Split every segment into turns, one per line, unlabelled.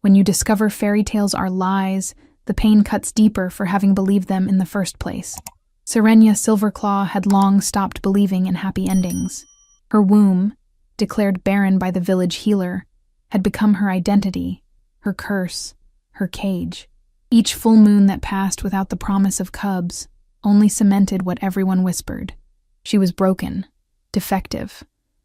When you discover fairy tales are lies, the pain cuts deeper for having believed them in the first place. Serenia Silverclaw had long stopped believing in happy endings. Her womb, declared barren by the village healer, had become her identity, her curse, her cage. Each full moon that passed without the promise of cubs only cemented what everyone whispered. She was broken, defective,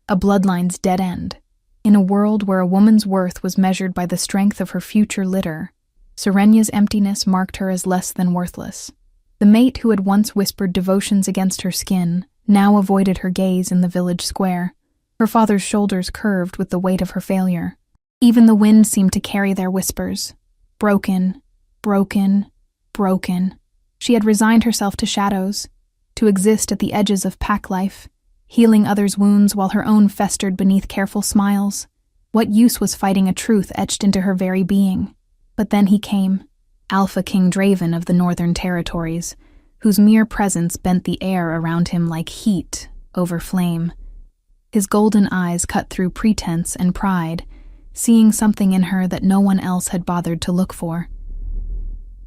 a bloodline's dead end. In a world where a woman's worth was measured by the strength of her future litter, Serenia's emptiness marked her as less than worthless. The mate who had once whispered devotions against her skin now avoided her gaze in the village square. Her father's shoulders curved with the weight of her failure. Even the wind seemed to carry their whispers. Broken, broken, broken. She had resigned herself to shadows, to exist at the edges of pack life, healing others' wounds while her own festered beneath careful smiles. What use was fighting a truth etched into her very being? But then he came, Alpha King Draven of the Northern Territories, whose mere presence bent the air around him like heat over flame. His golden eyes cut through pretense and pride, seeing something in her that no one else had bothered to look for.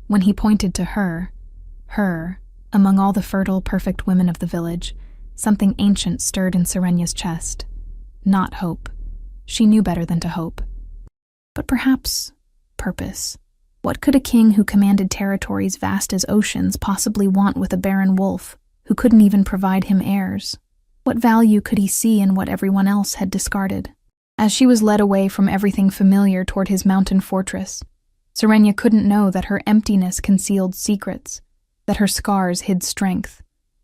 When he pointed to her, among all the fertile, perfect women of the village, something ancient stirred in Serenia's chest. Not hope. She knew better than to hope. But perhaps purpose. What could a king who commanded territories vast as oceans possibly want with a barren wolf who couldn't even provide him heirs? What value could he see in what everyone else had discarded? As she was led away from everything familiar toward his mountain fortress, Serenia couldn't know that her emptiness concealed secrets, that her scars hid strength,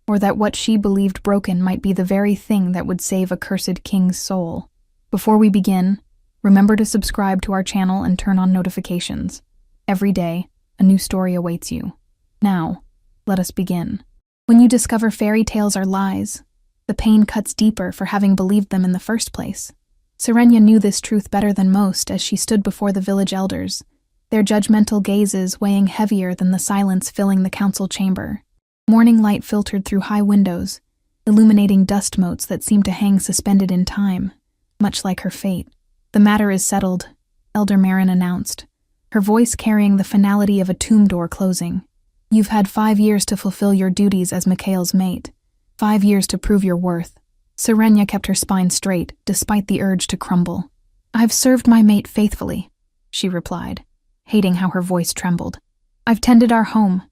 or that what she believed broken might be the very thing that would save a cursed king's soul. Before we begin, remember to subscribe to our channel and turn on notifications. Every day, a new story awaits you. Now, let us begin. When you discover fairy tales are lies, the pain cuts deeper for having believed them in the first place. Serenia knew this truth better than most as she stood before the village elders, their judgmental gazes weighing heavier than the silence filling the council chamber. Morning light filtered through high windows, illuminating dust motes that seemed to hang suspended in time, much like her fate. "The matter is settled," Elder Barren announced, her voice carrying the finality of a tomb door closing. "You've had 5 years to fulfill your duties as Mikhail's mate. 5 years to prove your worth." Serenia kept her spine straight, despite the urge to crumble. "I've served my mate faithfully," she replied, hating how her voice trembled. "I've tended our home,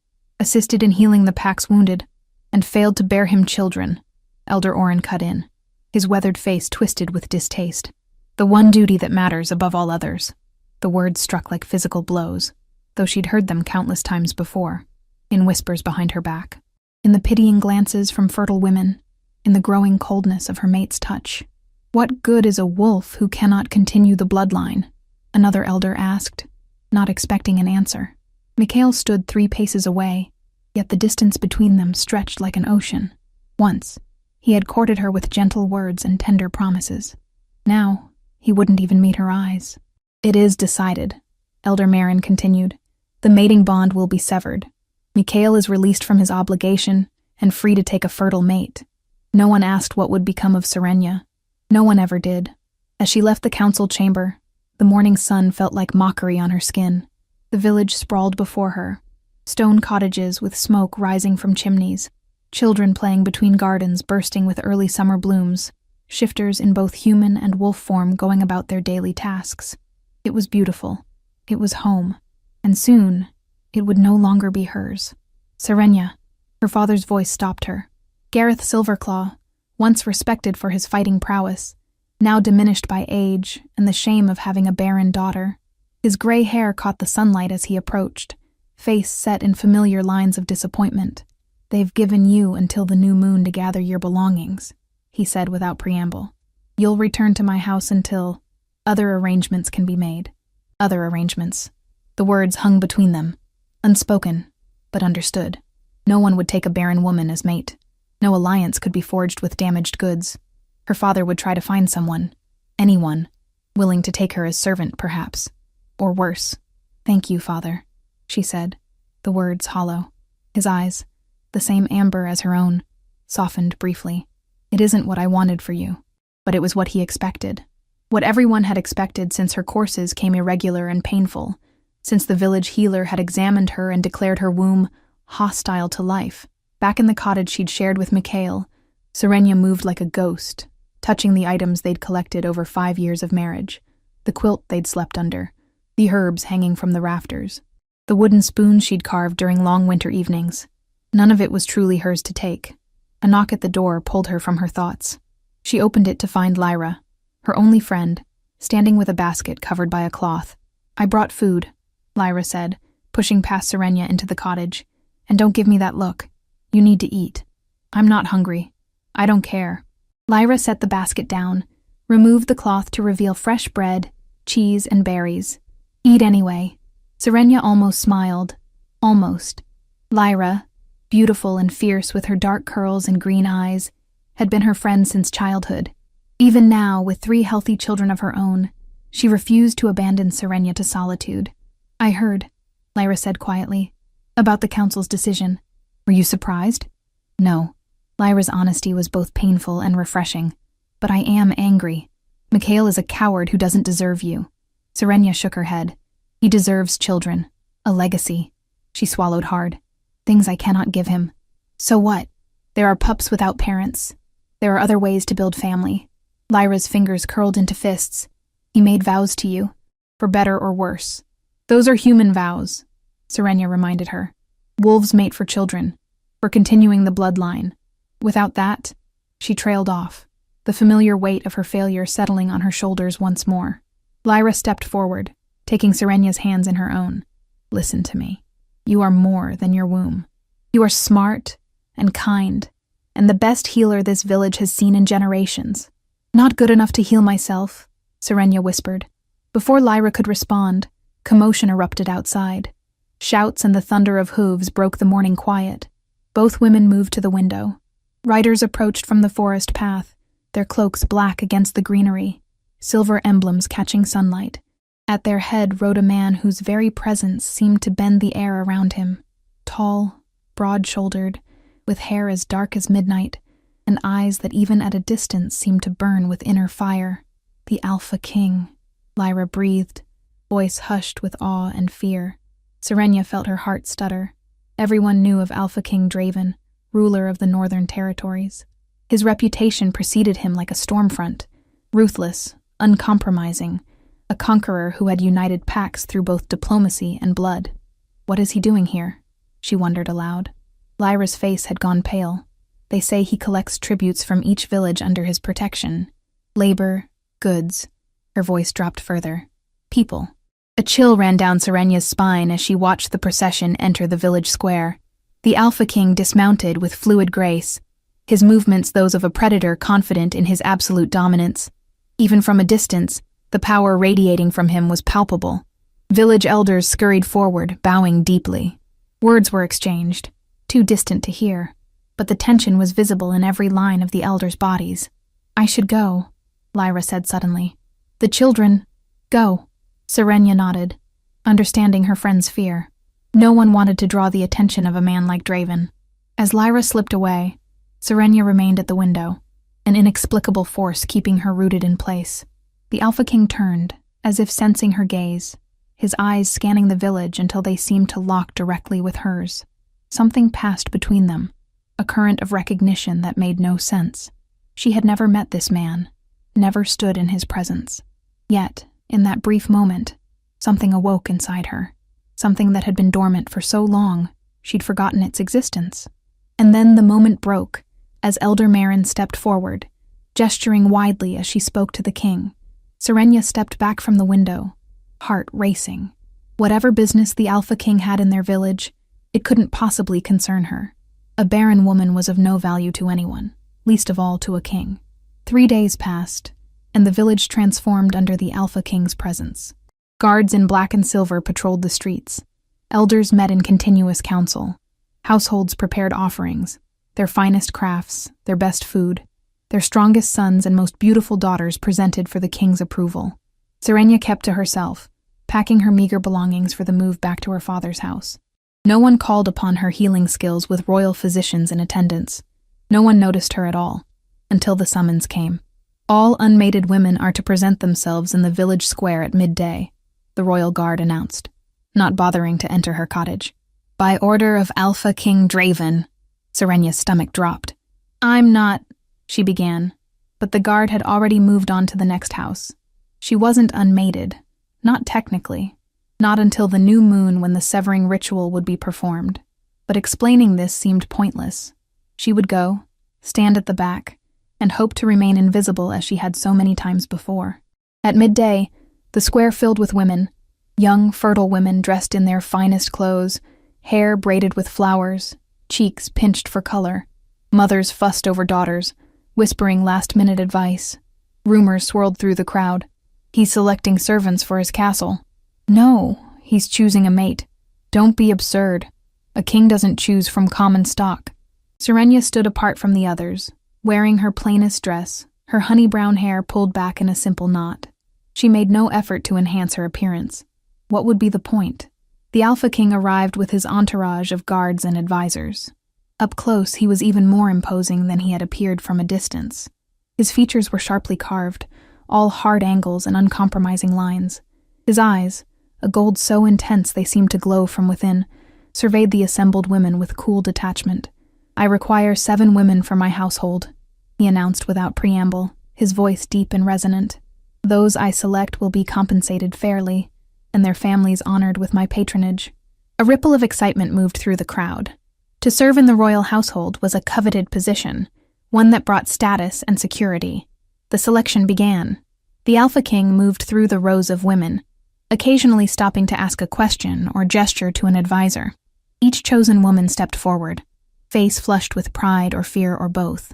assisted in healing the pack's wounded, and failed to bear him children," Elder Oren cut in, his weathered face twisted with distaste. "The one duty that matters above all others." The words struck like physical blows, though she'd heard them countless times before, in whispers behind her back, in the pitying glances from fertile women, in the growing coldness of her mate's touch. "What good is a wolf who cannot continue the bloodline?" another elder asked, not expecting an answer. Mikhail stood 3 paces away, yet the distance between them stretched like an ocean. Once, he had courted her with gentle words and tender promises. Now, he wouldn't even meet her eyes. "It is decided," Elder Barren continued. "The mating bond will be severed. Mikhail is released from his obligation and free to take a fertile mate. No one asked what would become of Serenia. No one ever did. As she left the council chamber, the morning sun felt like mockery on her skin. The village sprawled before her, stone cottages with smoke rising from chimneys, children playing between gardens bursting with early summer blooms, shifters in both human and wolf form going about their daily tasks. It was beautiful. It was home. And soon, it would no longer be hers. "Serenia," her father's voice stopped her. Gareth Silverclaw, once respected for his fighting prowess, now diminished by age and the shame of having a barren daughter. His gray hair caught the sunlight as he approached, face set in familiar lines of disappointment. "They've given you until the new moon to gather your belongings," he said without preamble. "You'll return to my house until other arrangements can be made." Other arrangements. The words hung between them, unspoken, but understood. No one would take a barren woman as mate. No alliance could be forged with damaged goods. Her father would try to find someone, anyone, willing to take her as servant, perhaps. Or worse. "Thank you, Father," she said, the words hollow. His eyes, the same amber as her own, softened briefly. "It isn't what I wanted for you, but it was what he expected. What everyone had expected, since her courses came irregular and painful, since the village healer had examined her and declared her womb hostile to life. Back in the cottage she'd shared with Mikhail, Serenia moved like a ghost, touching the items they'd collected over 5 years of marriage, the quilt they'd slept under, the herbs hanging from the rafters, the wooden spoons she'd carved during long winter evenings. None of it was truly hers to take. A knock at the door pulled her from her thoughts. She opened it to find Lyra, her only friend, standing with a basket covered by a cloth. "I brought food," Lyra said, pushing past Serenia into the cottage. "And don't give me that look. You need to eat." "I'm not hungry. I don't care." Lyra set the basket down, removed the cloth to reveal fresh bread, cheese, and berries. "Eat anyway." Serenia almost smiled. Almost. Lyra, beautiful and fierce with her dark curls and green eyes, had been her friend since childhood. Even now, with 3 healthy children of her own, she refused to abandon Serenia to solitude. "I heard," Lyra said quietly, "about the council's decision. Were you surprised?" "No." Lyra's honesty was both painful and refreshing. "But I am angry. Mikhail is a coward who doesn't deserve you." Serenia shook her head. "He deserves children. A legacy." She swallowed hard. "Things I cannot give him." "So what? There are pups without parents. There are other ways to build family." Lyra's fingers curled into fists. "He made vows to you, for better or worse." "Those are human vows," Serenia reminded her. "Wolves mate for children, for continuing the bloodline. Without that," she trailed off, the familiar weight of her failure settling on her shoulders once more. Lyra stepped forward, taking Serenia's hands in her own. "Listen to me. You are more than your womb. You are smart and kind, and the best healer this village has seen in generations." "Not good enough to heal myself," Serenia whispered. Before Lyra could respond, commotion erupted outside. Shouts and the thunder of hooves broke the morning quiet. Both women moved to the window. Riders approached from the forest path, their cloaks black against the greenery, silver emblems catching sunlight. At their head rode a man whose very presence seemed to bend the air around him. Tall, broad-shouldered, with hair as dark as midnight, and eyes that even at a distance seemed to burn with inner fire. "The Alpha King," Lyra breathed, voice hushed with awe and fear. Serenia felt her heart stutter. Everyone knew of Alpha King Draven, ruler of the Northern Territories. His reputation preceded him like a storm front, ruthless, uncompromising, a conqueror who had united packs through both diplomacy and blood. "What is he doing here?" she wondered aloud. Lyra's face had gone pale. "They say he collects tributes from each village under his protection. Labor, goods." Her voice dropped further. "People." A chill ran down Serenia's spine as she watched the procession enter the village square. The Alpha King dismounted with fluid grace, his movements those of a predator confident in his absolute dominance. Even from a distance, the power radiating from him was palpable. Village elders scurried forward, bowing deeply. Words were exchanged, too distant to hear, but the tension was visible in every line of the elders' bodies. "I should go," Lyra said suddenly. "The children—" "Go." Serenia nodded, understanding her friend's fear. No one wanted to draw the attention of a man like Draven. As Lyra slipped away, Serenia remained at the window, an inexplicable force keeping her rooted in place. The Alpha King turned, as if sensing her gaze, his eyes scanning the village until they seemed to lock directly with hers. Something passed between them, a current of recognition that made no sense. She had never met this man, never stood in his presence. Yet, in that brief moment, something awoke inside her, something that had been dormant for so long she'd forgotten its existence. And then the moment broke, as Elder Barren stepped forward, gesturing widely as she spoke to the king. Serenia stepped back from the window, heart racing. Whatever business the Alpha King had in their village, it couldn't possibly concern her. A barren woman was of no value to anyone, least of all to a king. 3 days passed, and the village transformed under the Alpha King's presence. Guards in black and silver patrolled the streets. Elders met in continuous council. Households prepared offerings, their finest crafts, their best food. Their strongest sons and most beautiful daughters presented for the king's approval. Serenia kept to herself, packing her meager belongings for the move back to her father's house. No one called upon her healing skills with royal physicians in attendance. No one noticed her at all, until the summons came. All unmated women are to present themselves in the village square at midday, the royal guard announced, not bothering to enter her cottage. By order of Alpha King Draven. Serenya's stomach dropped. I'm not, she began, but the guard had already moved on to the next house. She wasn't unmated, not technically, not until the new moon when the severing ritual would be performed. But explaining this seemed pointless. She would go, stand at the back, and hope to remain invisible as she had so many times before. At midday, the square filled with women, young, fertile women dressed in their finest clothes, hair braided with flowers, cheeks pinched for color. Mothers fussed over daughters, whispering last-minute advice. Rumors swirled through the crowd. He's selecting servants for his castle. No, he's choosing a mate. Don't be absurd. A king doesn't choose from common stock. Serenya stood apart from the others, wearing her plainest dress, her honey-brown hair pulled back in a simple knot. She made no effort to enhance her appearance. What would be the point? The Alpha King arrived with his entourage of guards and advisors. Up close, he was even more imposing than he had appeared from a distance. His features were sharply carved, all hard angles and uncompromising lines. His eyes, a gold so intense they seemed to glow from within, surveyed the assembled women with cool detachment. I require 7 women for my household, he announced without preamble, his voice deep and resonant. Those I select will be compensated fairly, and their families honored with my patronage. A ripple of excitement moved through the crowd. To serve in the royal household was a coveted position, one that brought status and security. The selection began. The Alpha King moved through the rows of women, occasionally stopping to ask a question or gesture to an advisor. Each chosen woman stepped forward, face flushed with pride or fear or both.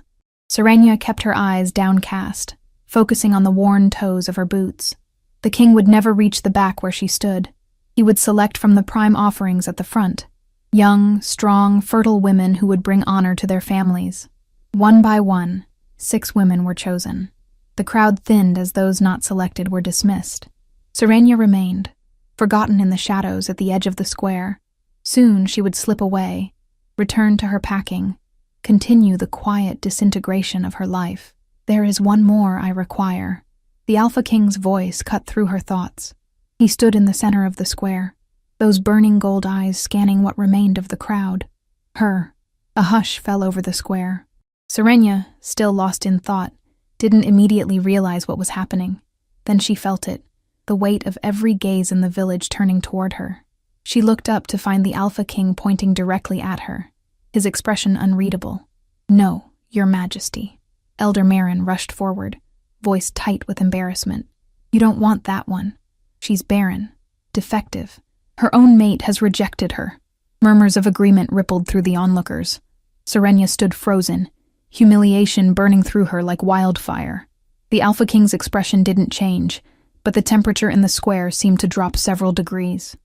Serenya kept her eyes downcast, focusing on the worn toes of her boots. The king would never reach the back where she stood. He would select from the prime offerings at the front. Young, strong, fertile women who would bring honor to their families. One by one, 6 women were chosen. The crowd thinned as those not selected were dismissed. Serenya remained, forgotten in the shadows at the edge of the square. Soon she would slip away, return to her packing, continue the quiet disintegration of her life. There is one more I require. The Alpha King's voice cut through her thoughts. He stood in the center of the square, those burning gold eyes scanning what remained of the crowd. Her. A hush fell over the square. Serenya, still lost in thought, didn't immediately realize what was happening. Then she felt it, the weight of every gaze in the village turning toward her. She looked up to find the Alpha King pointing directly at her, his expression unreadable. No, Your Majesty. Elder Barren rushed forward, voice tight with embarrassment. You don't want that one. She's barren, defective. Her own mate has rejected her. Murmurs of agreement rippled through the onlookers. Serenya stood frozen, humiliation burning through her like wildfire. The Alpha King's expression didn't change, but the temperature in the square seemed to drop several degrees.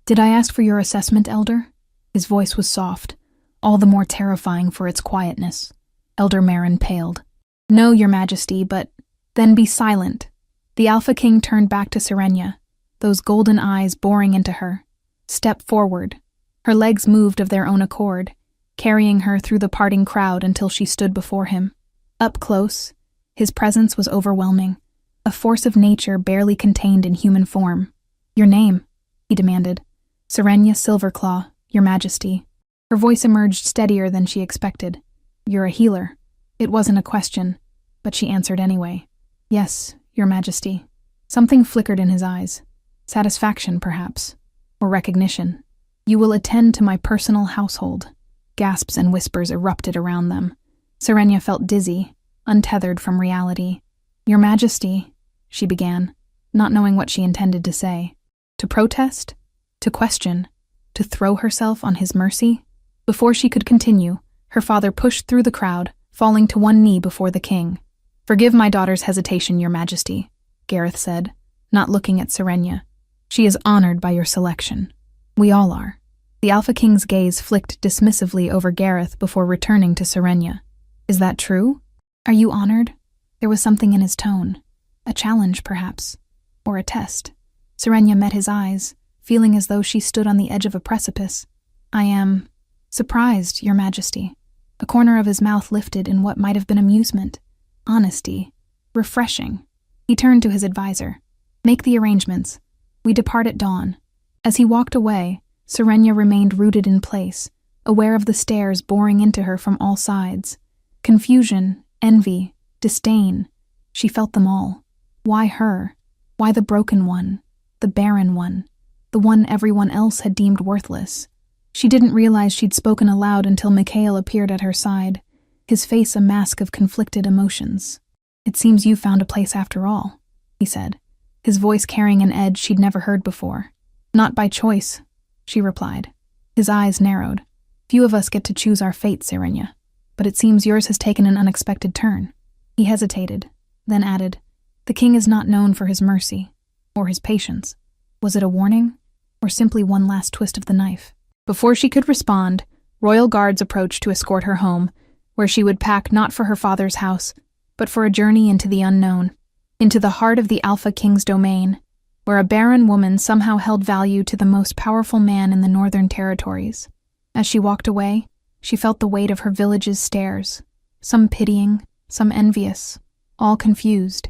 Did I ask for your assessment, Elder? His voice was soft, all the more terrifying for its quietness. Elder Barren paled. No, Your Majesty, but then be silent. The Alpha King turned back to Serenya, those golden eyes boring into her. Step forward. Her legs moved of their own accord, carrying her through the parting crowd until she stood before him. Up close, his presence was overwhelming, a force of nature barely contained in human form. Your name, he demanded. Serenya Silverclaw, Your Majesty. Her voice emerged steadier than she expected. You're a healer. It wasn't a question, but she answered anyway. Yes, Your Majesty. Something flickered in his eyes. Satisfaction, perhaps, or recognition. You will attend to my personal household. Gasps and whispers erupted around them. Serenya felt dizzy, untethered from reality. Your Majesty, she began, not knowing what she intended to say. To protest? To question? To throw herself on his mercy? Before she could continue, her father pushed through the crowd, falling to one knee before the king. Forgive my daughter's hesitation, Your Majesty, Gareth said, not looking at Serenya. She is honored by your selection. We all are. The Alpha King's gaze flicked dismissively over Gareth before returning to Serenya. Is that true? Are you honored? There was something in his tone. A challenge, perhaps. Or a test. Serenya met his eyes, feeling as though she stood on the edge of a precipice. I am surprised, Your Majesty. A corner of his mouth lifted in what might have been amusement. Honesty. Refreshing. He turned to his advisor. Make the arrangements. We depart at dawn. As he walked away, Serenia remained rooted in place, aware of the stares boring into her from all sides. Confusion, envy, disdain. She felt them all. Why her? Why the broken one? The barren one? The one everyone else had deemed worthless? She didn't realize she'd spoken aloud until Mikhail appeared at her side, his face a mask of conflicted emotions. It seems you found a place after all, he said, his voice carrying an edge she'd never heard before. Not by choice, she replied. His eyes narrowed. Few of us get to choose our fate, Serenia, but it seems yours has taken an unexpected turn. He hesitated, then added, the king is not known for his mercy, or his patience. Was it a warning, or simply one last twist of the knife? Before she could respond, royal guards approached to escort her home, where she would pack not for her father's house, but for a journey into the unknown, into the heart of the Alpha King's domain, where a barren woman somehow held value to the most powerful man in the northern territories. As she walked away, she felt the weight of her village's stares, some pitying, some envious, all confused.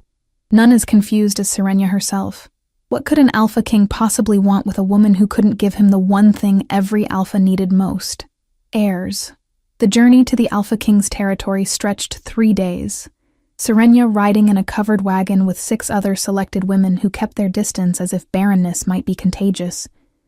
None as confused as Serenia herself. What could an Alpha King possibly want with a woman who couldn't give him the one thing every Alpha needed most? Heirs. The journey to the Alpha King's territory stretched 3 days. Serenia riding in a covered wagon with 6 other selected women who kept their distance as if barrenness might be contagious.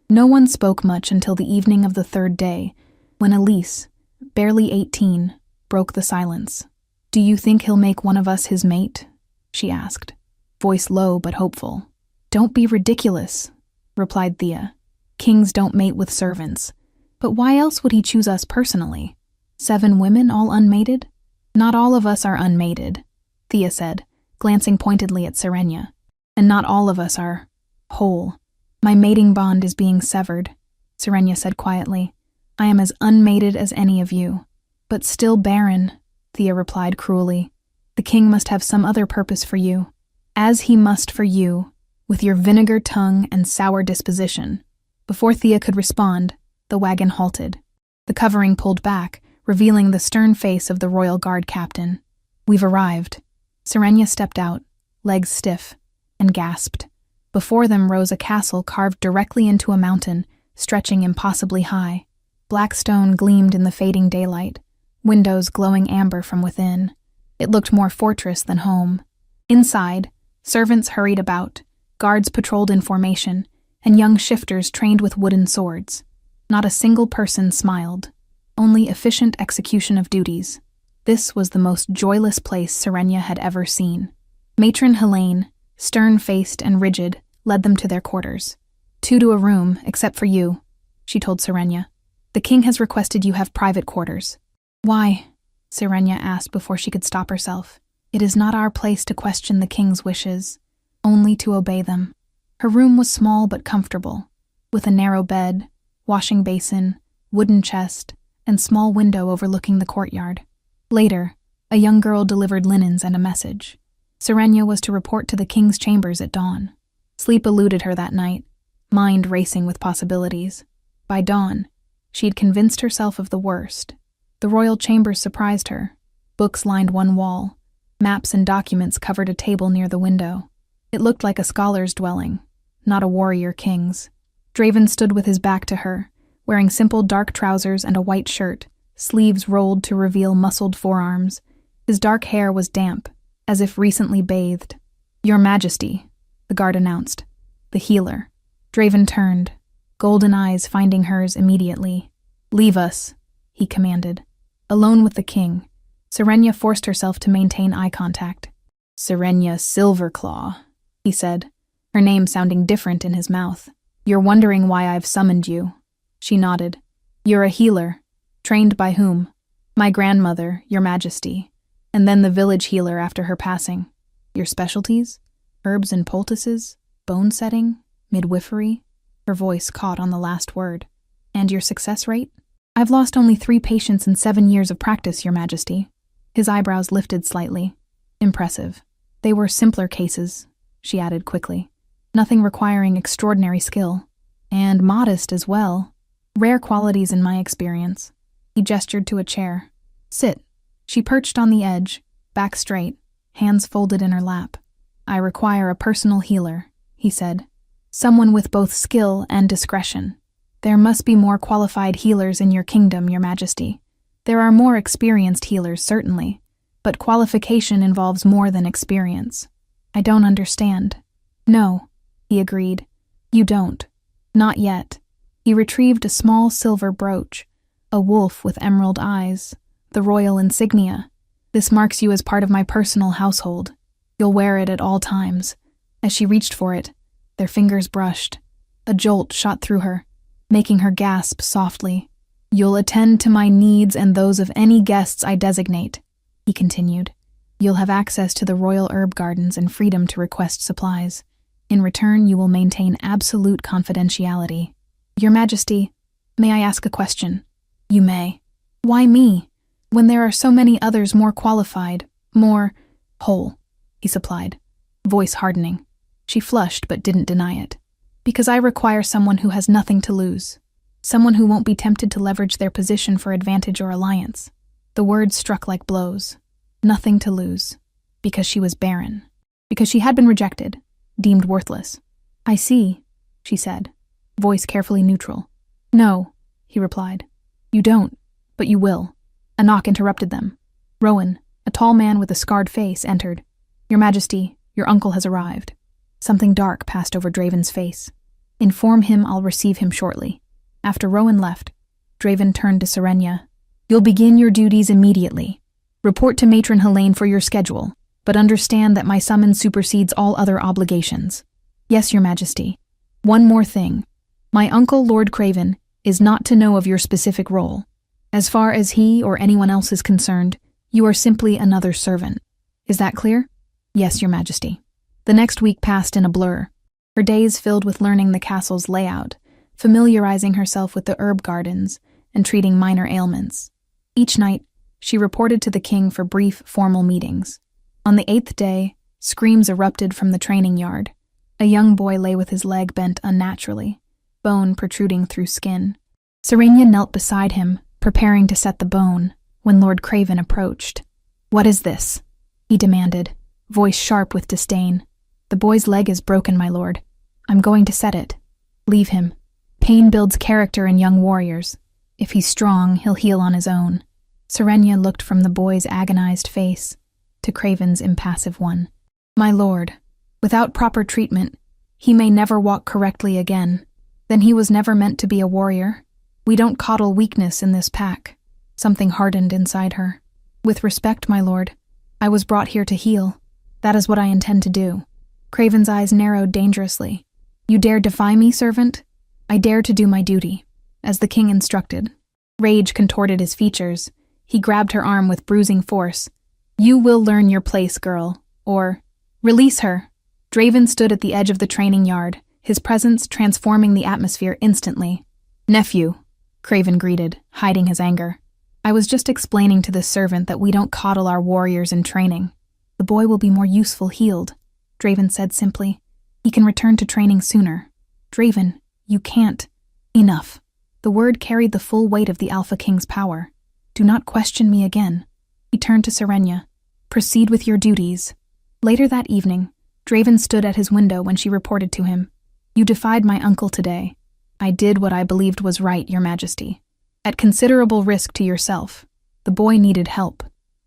No one spoke much until the evening of the 3rd day, when Elise, barely 18, broke the silence. Do you think he'll make one of us his mate? She asked, voice low but hopeful. Don't be ridiculous, replied Thea. Kings don't mate with servants. But why else would he choose us personally? 7 women, all unmated? Not all of us are unmated, Thea said, glancing pointedly at Serenia. And not all of us are whole. My mating bond is being severed, Serenia said quietly. I am as unmated as any of you. But still barren, Thea replied cruelly. The king must have some other purpose for you, as he must for you, with your vinegar tongue and sour disposition. Before Thea could respond, the wagon halted. The covering pulled back, revealing the stern face of the royal guard captain. We've arrived. Serenia stepped out, legs stiff, and gasped. Before them rose a castle carved directly into a mountain, stretching impossibly high. Black stone gleamed in the fading daylight, windows glowing amber from within. It looked more fortress than home. Inside, servants hurried about, guards patrolled in formation, and young shifters trained with wooden swords. Not a single person smiled, only efficient execution of duties. This was the most joyless place Serenia had ever seen. Matron Helene, stern-faced and rigid, led them to their quarters. 2 to a room, except for you, she told Serenia. The king has requested you have private quarters. Why? Serenia asked before she could stop herself. It is not our place to question the king's wishes, only to obey them. Her room was small but comfortable, with a narrow bed, washing basin, wooden chest, and small window overlooking the courtyard. Later, a young girl delivered linens and a message. Serenia was to report to the king's chambers at dawn. Sleep eluded her that night, mind racing with possibilities. By dawn, she'd convinced herself of the worst. The royal chambers surprised her. Books lined one wall. Maps and documents covered a table near the window. It looked like a scholar's dwelling, not a warrior king's. Draven stood with his back to her, wearing simple dark trousers and a white shirt, sleeves rolled to reveal muscled forearms. His dark hair was damp, as if recently bathed. Your Majesty, the guard announced. The healer. Draven turned, golden eyes finding hers immediately. Leave us, he commanded. Alone with the king, Serenia forced herself to maintain eye contact. Serenia Silverclaw, he said, her name sounding different in his mouth. You're wondering why I've summoned you. She nodded. You're a healer. Trained by whom? My grandmother, Your Majesty, and then the village healer after her passing. Your specialties? Herbs and poultices? Bone setting? Midwifery? Her voice caught on the last word. And your success rate? I've lost only 3 patients in 7 years of practice, Your Majesty. His eyebrows lifted slightly. Impressive. They were simpler cases, she added quickly. Nothing requiring extraordinary skill. And modest as well. Rare qualities in my experience. He gestured to a chair. Sit. She perched on the edge, back straight, hands folded in her lap. "I require a personal healer," he said. "Someone with both skill and discretion. There must be more qualified healers in your kingdom, Your Majesty. There are more experienced healers, certainly, but qualification involves more than experience." "I don't understand." "No," he agreed. "You don't. Not yet." He retrieved a small silver brooch, a wolf with emerald eyes, the royal insignia. "This marks you as part of my personal household. You'll wear it at all times." As she reached for it, their fingers brushed. A jolt shot through her, making her gasp softly. "You'll attend to my needs and those of any guests I designate," he continued. "You'll have access to the royal herb gardens and freedom to request supplies. In return, you will maintain absolute confidentiality." "Your Majesty, may I ask a question?" "You may." "Why me, when there are so many others more qualified, more whole?" he supplied, voice hardening. She flushed but didn't deny it. "Because I require someone who has nothing to lose. Someone who won't be tempted to leverage their position for advantage or alliance." The words struck like blows. Nothing to lose. Because she was barren. Because she had been rejected, deemed worthless. "I see," she said, voice carefully neutral. "No," he replied. "You don't, but you will." A knock interrupted them. Rowan, a tall man with a scarred face, entered. "Your Majesty, your uncle has arrived." Something dark passed over Draven's face. "Inform him I'll receive him shortly." After Rowan left, Draven turned to Serenia. "You'll begin your duties immediately. Report to Matron Helene for your schedule, but understand that my summons supersedes all other obligations." "Yes, Your Majesty. One more thing. My uncle, Lord Craven, is not to know of your specific role. As far as he or anyone else is concerned, you are simply another servant. Is that clear?" "Yes, Your Majesty." The next week passed in a blur, her days filled with learning the castle's layout, familiarizing herself with the herb gardens, and treating minor ailments. Each night, she reported to the king for brief, formal meetings. On the 8th day, screams erupted from the training yard. A young boy lay with his leg bent unnaturally, bone protruding through skin. Serenia knelt beside him, preparing to set the bone, when Lord Craven approached. "What is this?" he demanded, voice sharp with disdain. "The boy's leg is broken, my lord. I'm going to set it. Leave him. Pain builds character in young warriors. If he's strong, he'll heal on his own." Serenia looked from the boy's agonized face to Craven's impassive one. "My lord, without proper treatment, he may never walk correctly again. Then he was never meant to be a warrior. We don't coddle weakness in this pack." Something hardened inside her. "With respect, my lord, I was brought here to heal. That is what I intend to do." Craven's eyes narrowed dangerously. "You dare defy me, servant?" "I dare to do my duty, as the king instructed." Rage contorted his features. He grabbed her arm with bruising force. "You will learn your place, girl, or—" "Release her!" Draven stood at the edge of the training yard, his presence transforming the atmosphere instantly. "Nephew," Craven greeted, hiding his anger. "I was just explaining to this servant that we don't coddle our warriors in training. The boy will be more useful healed," Draven said simply. "He can return to training sooner." "Draven, you can't." "Enough." The word carried the full weight of the Alpha King's power. "Do not question me again." He turned to Serenia. "Proceed with your duties." Later that evening, Draven stood at his window when she reported to him. "You defied my uncle today. I did what I believed was right, Your Majesty. At considerable risk to yourself. The boy needed help."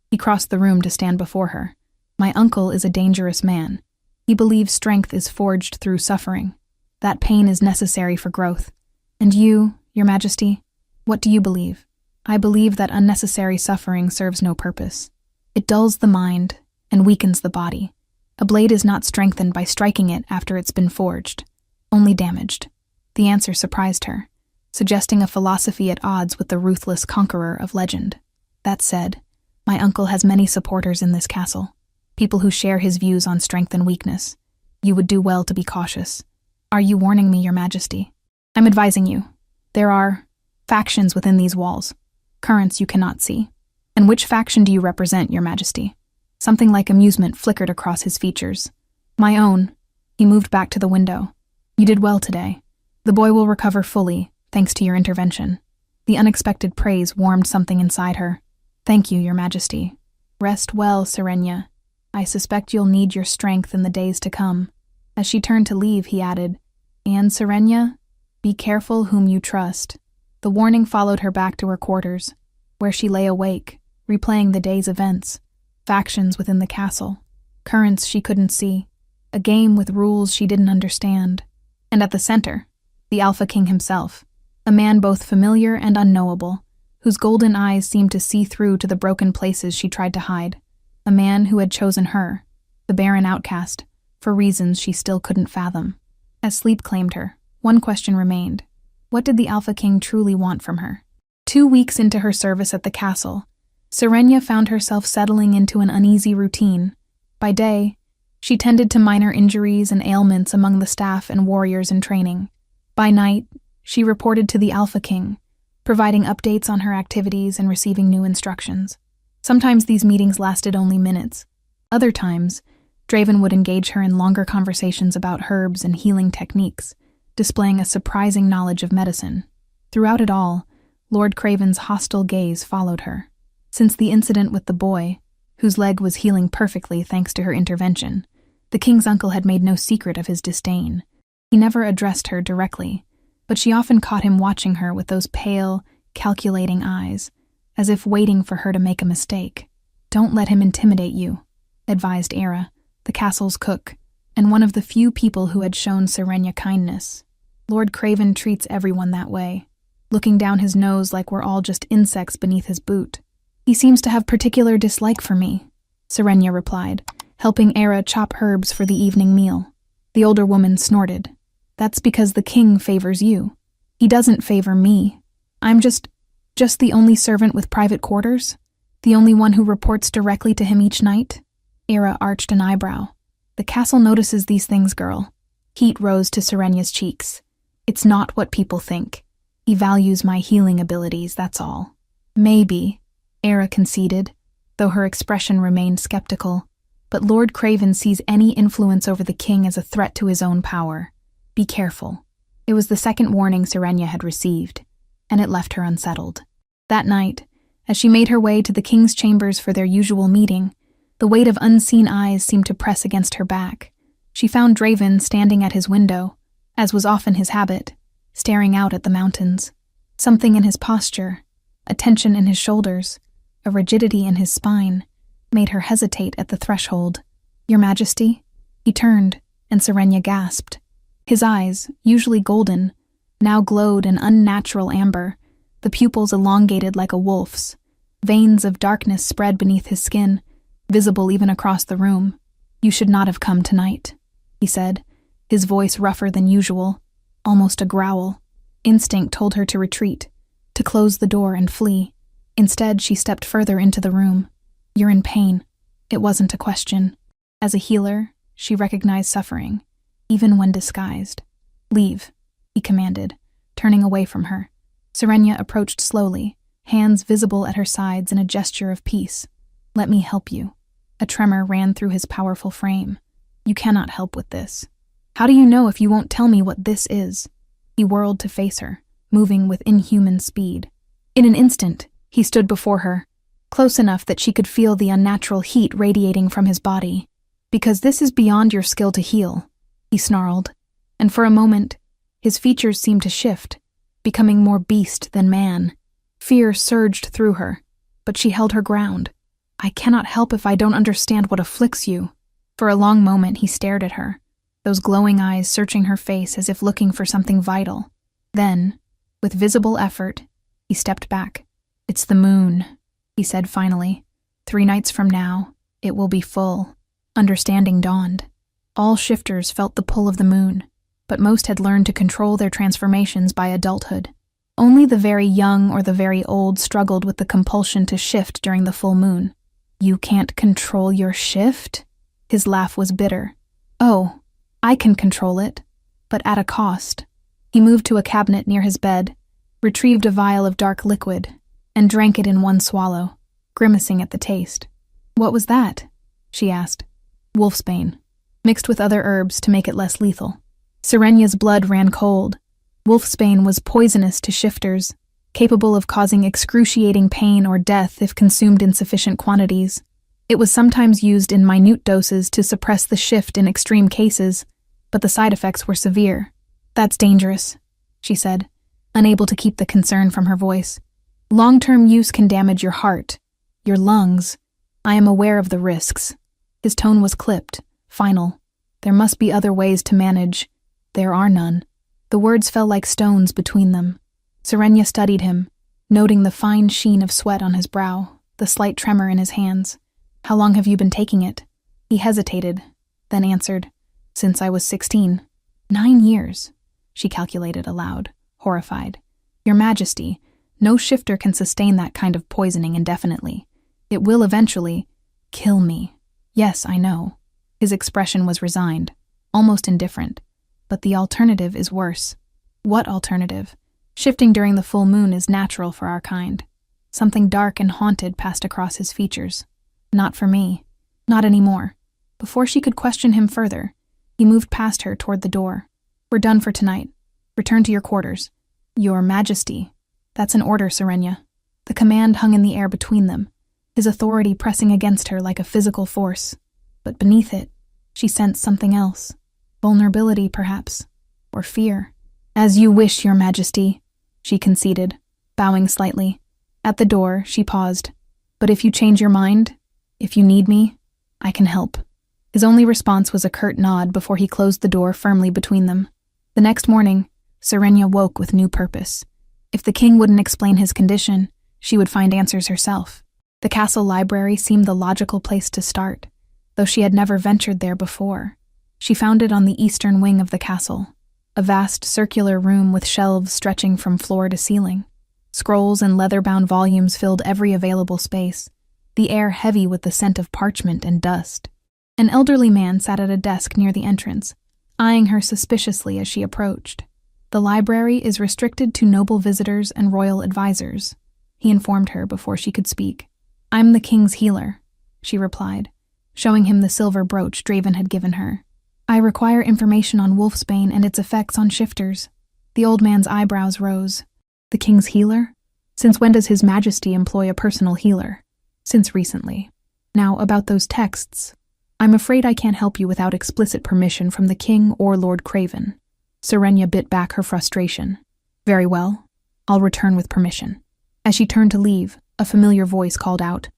He crossed the room to stand before her. "My uncle is a dangerous man. He believes strength is forged through suffering. That pain is necessary for growth. And you, Your Majesty, what do you believe?" "I believe that unnecessary suffering serves no purpose. It dulls the mind and weakens the body. A blade is not strengthened by striking it after it's been forged, only damaged." The answer surprised her, suggesting a philosophy at odds with the ruthless conqueror of legend. "That said, my uncle has many supporters in this castle, people who share his views on strength and weakness. You would do well to be cautious." "Are you warning me, Your Majesty?" "I'm advising you. There are factions within these walls, currents you cannot see." "And which faction do you represent, Your Majesty?" Something like amusement flickered across his features. "My own." He moved back to the window. "You did well today. The boy will recover fully, thanks to your intervention." The unexpected praise warmed something inside her. "Thank you, Your Majesty." "Rest well, Serenia. I suspect you'll need your strength in the days to come." As she turned to leave, he added, "And Serenia, be careful whom you trust." The warning followed her back to her quarters, where she lay awake, replaying the day's events, factions within the castle, currents she couldn't see, a game with rules she didn't understand. And at the center, the Alpha King himself, a man both familiar and unknowable, whose golden eyes seemed to see through to the broken places she tried to hide. A man who had chosen her, the barren outcast, for reasons she still couldn't fathom. As sleep claimed her, one question remained. What did the Alpha King truly want from her? 2 weeks into her service at the castle, Serenia found herself settling into an uneasy routine. By day, she tended to minor injuries and ailments among the staff and warriors in training. By night, she reported to the Alpha King, providing updates on her activities and receiving new instructions. Sometimes these meetings lasted only minutes. Other times, Draven would engage her in longer conversations about herbs and healing techniques, displaying a surprising knowledge of medicine. Throughout it all, Lord Craven's hostile gaze followed her. Since the incident with the boy, whose leg was healing perfectly thanks to her intervention, the king's uncle had made no secret of his disdain. He never addressed her directly, but she often caught him watching her with those pale, calculating eyes, as if waiting for her to make a mistake. "Don't let him intimidate you," advised Era, the castle's cook, and one of the few people who had shown Serenia kindness. "Lord Craven treats everyone that way, looking down his nose like we're all just insects beneath his boot." "He seems to have particular dislike for me," Serenia replied, helping Era chop herbs for the evening meal. The older woman snorted. "That's because the king favors you. He doesn't favor me. I'm just the only servant with private quarters? The only one who reports directly to him each night?" Era arched an eyebrow. "The castle notices these things, girl." Heat rose to Serenia's cheeks. "It's not what people think. He values my healing abilities, that's all." "Maybe," Era conceded, though her expression remained skeptical. "But Lord Craven sees any influence over the king as a threat to his own power. Be careful." It was the second warning Serenia had received, and it left her unsettled. That night, as she made her way to the king's chambers for their usual meeting, the weight of unseen eyes seemed to press against her back. She found Draven standing at his window, as was often his habit, staring out at the mountains. Something in his posture, a tension in his shoulders, a rigidity in his spine, made her hesitate at the threshold. "Your Majesty?" He turned, and Serenia gasped. His eyes, usually golden, now glowed an unnatural amber, the pupils elongated like a wolf's. Veins of darkness spread beneath his skin, visible even across the room. "You should not have come tonight," he said, his voice rougher than usual, almost a growl. Instinct told her to retreat, to close the door and flee. Instead, she stepped further into the room. "You're in pain." It wasn't a question. As a healer, she recognized suffering, even when disguised. "Leave," he commanded, turning away from her. Serenia approached slowly, hands visible at her sides in a gesture of peace. "Let me help you." A tremor ran through his powerful frame. "You cannot help with this." "How do you know if you won't tell me what this is?" He whirled to face her, moving with inhuman speed. In an instant, he stood before her, close enough that she could feel the unnatural heat radiating from his body. "Because this is beyond your skill to heal," he snarled, and for a moment, his features seemed to shift, becoming more beast than man. Fear surged through her, but she held her ground. "I cannot help if I don't understand what afflicts you." For a long moment he stared at her, those glowing eyes searching her face as if looking for something vital. Then, with visible effort, he stepped back. "It's the moon," he said finally. 3 nights from now, it will be full." Understanding dawned. All shifters felt the pull of the moon, but most had learned to control their transformations by adulthood. Only the very young or the very old struggled with the compulsion to shift during the full moon. "You can't control your shift?" His laugh was bitter. "Oh, I can control it, but at a cost." He moved to a cabinet near his bed, retrieved a vial of dark liquid, and drank it in one swallow, grimacing at the taste. "What was that?" she asked. "Wolfsbane, mixed with other herbs to make it less lethal." Serenia's blood ran cold. Wolfsbane was poisonous to shifters, capable of causing excruciating pain or death if consumed in sufficient quantities. It was sometimes used in minute doses to suppress the shift in extreme cases, but the side effects were severe. "That's dangerous," she said, unable to keep the concern from her voice. "Long-term use can damage your heart, your lungs. I am aware of the risks." His tone was clipped, final. "There must be other ways to manage." "There are none." The words fell like stones between them. Serenia studied him, noting the fine sheen of sweat on his brow, the slight tremor in his hands. "How long have you been taking it?" He hesitated, then answered, "Since I was 16. 9 years," she calculated aloud, horrified. "Your Majesty, no shifter can sustain that kind of poisoning indefinitely. It will eventually kill me." "Yes, I know." His expression was resigned, almost indifferent. "But the alternative is worse." "What alternative?" "Shifting during the full moon is natural for our kind." Something dark and haunted passed across his features. "Not for me. Not anymore." Before she could question him further, he moved past her toward the door. "We're done for tonight. Return to your quarters." "Your Majesty." "That's an order, Serenia." The command hung in the air between them, his authority pressing against her like a physical force. But beneath it, she sensed something else. Vulnerability, perhaps. Or fear. "As you wish, Your Majesty," she conceded, bowing slightly. At the door, she paused. "But if you change your mind, if you need me, I can help." His only response was a curt nod before he closed the door firmly between them. The next morning, Serenia woke with new purpose. If the king wouldn't explain his condition, she would find answers herself. The castle library seemed the logical place to start, though she had never ventured there before. She found it on the eastern wing of the castle, a vast circular room with shelves stretching from floor to ceiling. Scrolls and leather-bound volumes filled every available space, the air heavy with the scent of parchment and dust. An elderly man sat at a desk near the entrance, eyeing her suspiciously as she approached. "The library is restricted to noble visitors and royal advisors," he informed her before she could speak. "I'm the king's healer," she replied, showing him the silver brooch Draven had given her. "I require information on wolfsbane and its effects on shifters." The old man's eyebrows rose. "The king's healer? Since when does His Majesty employ a personal healer?" "Since recently." "Now, about those texts. I'm afraid I can't help you without explicit permission from the king or Lord Craven." Serenia bit back her frustration. "Very well. I'll return with permission." As she turned to leave, a familiar voice called out,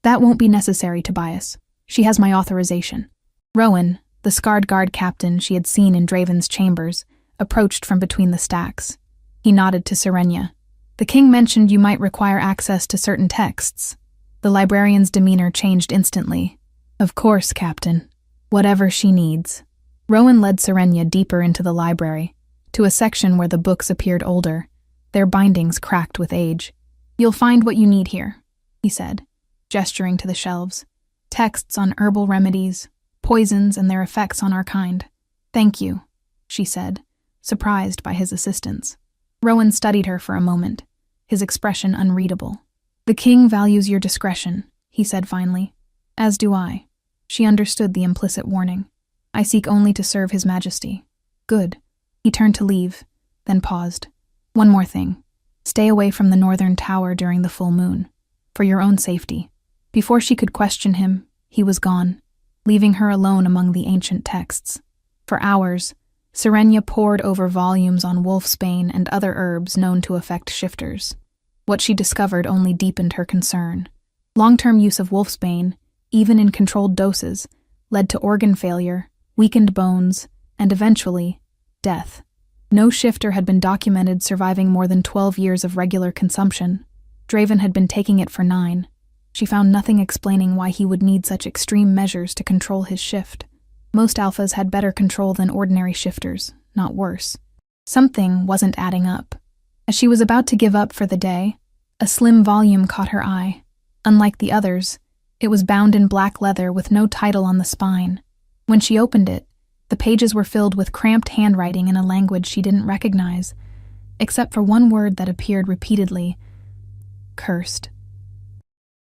"That won't be necessary, Tobias. She has my authorization." Rowan, the scarred guard captain she had seen in Draven's chambers, approached from between the stacks. He nodded to Serenia. "The king mentioned you might require access to certain texts." The librarian's demeanor changed instantly. "Of course, Captain. Whatever she needs." Rowan led Serenia deeper into the library, to a section where the books appeared older, their bindings cracked with age. "You'll find what you need here," he said, gesturing to the shelves. "Texts on herbal remedies, poisons, and their effects on our kind." "Thank you," she said, surprised by his assistance. Rowan studied her for a moment, his expression unreadable. "The king values your discretion," he said finally. "As do I." She understood the implicit warning. "I seek only to serve His Majesty." "Good." He turned to leave, then paused. "One more thing. Stay away from the northern tower during the full moon, for your own safety." Before she could question him, he was gone, leaving her alone among the ancient texts. For hours, Serenia pored over volumes on wolfsbane and other herbs known to affect shifters. What she discovered only deepened her concern. Long-term use of wolfsbane, even in controlled doses, led to organ failure, weakened bones, and eventually, death. No shifter had been documented surviving more than 12 years of regular consumption. Draven had been taking it for 9. She found nothing explaining why he would need such extreme measures to control his shift. Most alphas had better control than ordinary shifters, not worse. Something wasn't adding up. As she was about to give up for the day, a slim volume caught her eye. Unlike the others, it was bound in black leather with no title on the spine. When she opened it, the pages were filled with cramped handwriting in a language she didn't recognize, except for one word that appeared repeatedly: cursed.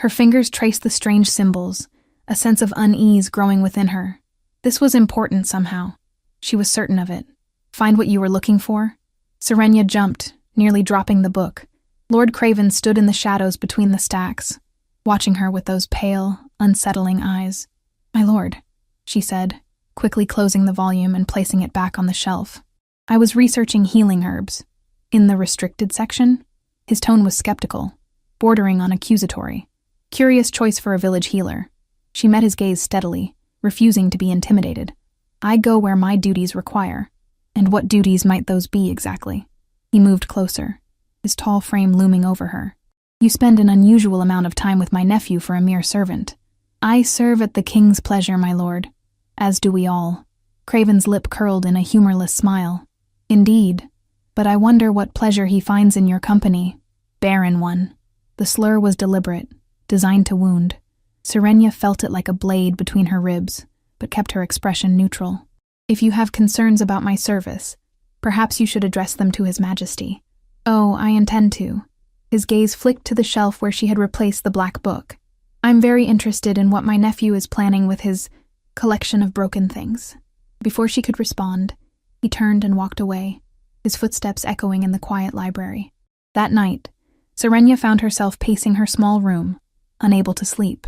Her fingers traced the strange symbols, a sense of unease growing within her. This was important somehow. She was certain of it. "Find what you were looking for?" Serenia jumped, nearly dropping the book. Lord Craven stood in the shadows between the stacks, watching her with those pale, unsettling eyes. "My lord," she said, quickly closing the volume and placing it back on the shelf. "I was researching healing herbs." In the restricted section, his tone was skeptical, bordering on accusatory. Curious choice for a village healer. She met his gaze steadily, refusing to be intimidated. "I go where my duties require." "And what duties might those be exactly?" He moved closer, his tall frame looming over her. "You spend an unusual amount of time with my nephew for a mere servant." "I serve at the king's pleasure, my lord. As do we all." Craven's lip curled in a humorless smile. "Indeed, but I wonder what pleasure he finds in your company." "Barren one." The slur was deliberate, designed to wound. Serenia felt it like a blade between her ribs, but kept her expression neutral. "If you have concerns about my service, perhaps you should address them to His Majesty." "Oh, I intend to." His gaze flicked to the shelf where she had replaced the black book. "I'm very interested in what my nephew is planning with his collection of broken things." Before she could respond, he turned and walked away, his footsteps echoing in the quiet library. That night, Serenia found herself pacing her small room, unable to sleep.